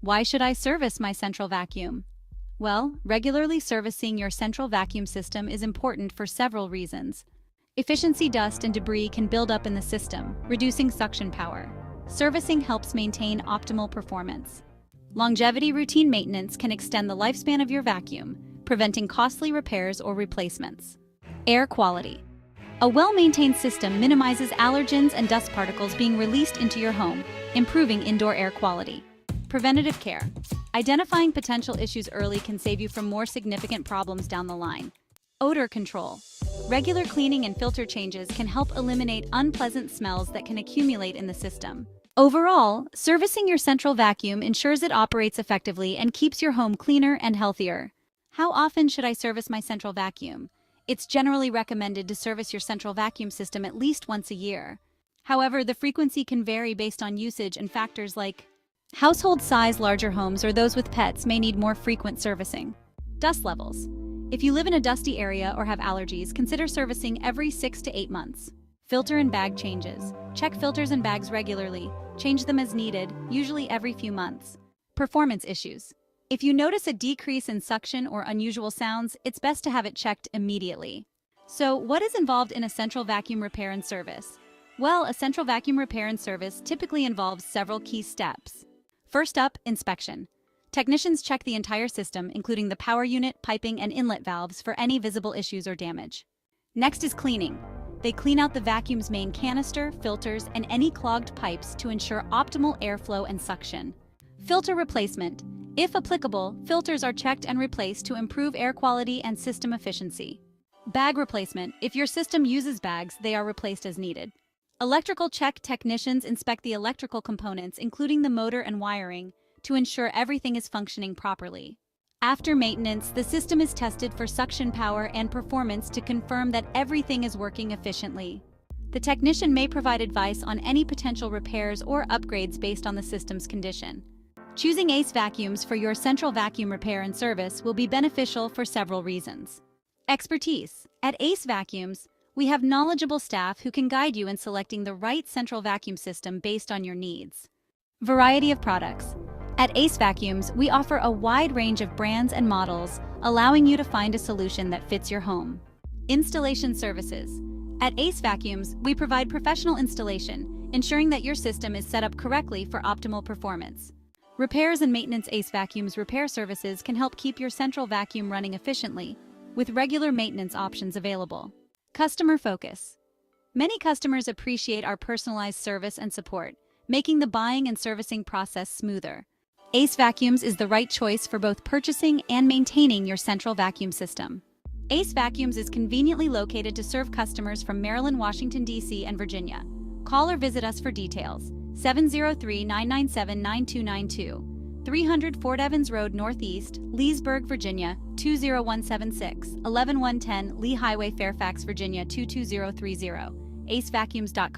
Why should I service my central vacuum? Well, regularly servicing your central vacuum system is important for several reasons. Efficiency: dust and debris can build up in the system, reducing suction power. Servicing helps maintain optimal performance. Longevity: routine maintenance can extend the lifespan of your vacuum, preventing costly repairs or replacements. Air quality: a well-maintained system minimizes allergens and dust particles being released into your home, improving indoor air quality. Preventative care: identifying potential issues early can save you from more significant problems down the line. Odor control: regular cleaning and filter changes can help eliminate unpleasant smells that can accumulate in the system. Overall, servicing your central vacuum ensures it operates effectively and keeps your home cleaner and healthier. How often should I service my central vacuum? It's generally recommended to service your central vacuum system at least once a year. However, the frequency can vary based on usage and factors like household size. Larger homes or those with pets may need more frequent servicing. Dust levels: if you live in a dusty area or have allergies, consider servicing every 6 to 8 months. Filter and bag changes: check filters and bags regularly. Change them as needed, usually every few months. Performance issues: if you notice a decrease in suction or unusual sounds, it's best to have it checked immediately. So, what is involved in a central vacuum repair and service? Well, a central vacuum repair and service typically involves several key steps. First up, inspection. Technicians check the entire system, including the power unit, piping, and inlet valves for any visible issues or damage. Next is cleaning. They clean out the vacuum's main canister, filters, and any clogged pipes to ensure optimal airflow and suction. Filter replacement: if applicable, filters are checked and replaced to improve air quality and system efficiency. Bag replacement: if your system uses bags, they are replaced as needed. Electrical check: technicians inspect the electrical components, including the motor and wiring, to ensure everything is functioning properly. After maintenance, the system is tested for suction power and performance to confirm that everything is working efficiently. The technician may provide advice on any potential repairs or upgrades based on the system's condition. Choosing AceVacuums for your central vacuum repair and service will be beneficial for several reasons. Expertise: at AceVacuums, we have knowledgeable staff who can guide you in selecting the right central vacuum system based on your needs. Variety of products: at AceVacuums, we offer a wide range of brands and models, allowing you to find a solution that fits your home. Installation services: at AceVacuums, we provide professional installation, ensuring that your system is set up correctly for optimal performance. Repairs and maintenance: AceVacuums repair services can help keep your central vacuum running efficiently, with regular maintenance options available. Customer focus: many customers appreciate our personalized service and support, making the buying and servicing process smoother. AceVacuums is the right choice for both purchasing and maintaining your central vacuum system. AceVacuums is conveniently located to serve customers from Maryland, Washington, D.C., and Virginia. Call or visit us for details. 703-997-9292, 300 Fort Evans Road Northeast, Leesburg, Virginia, 20176, 11110 Lee Highway, Fairfax, Virginia, 22030, acevacuums.com.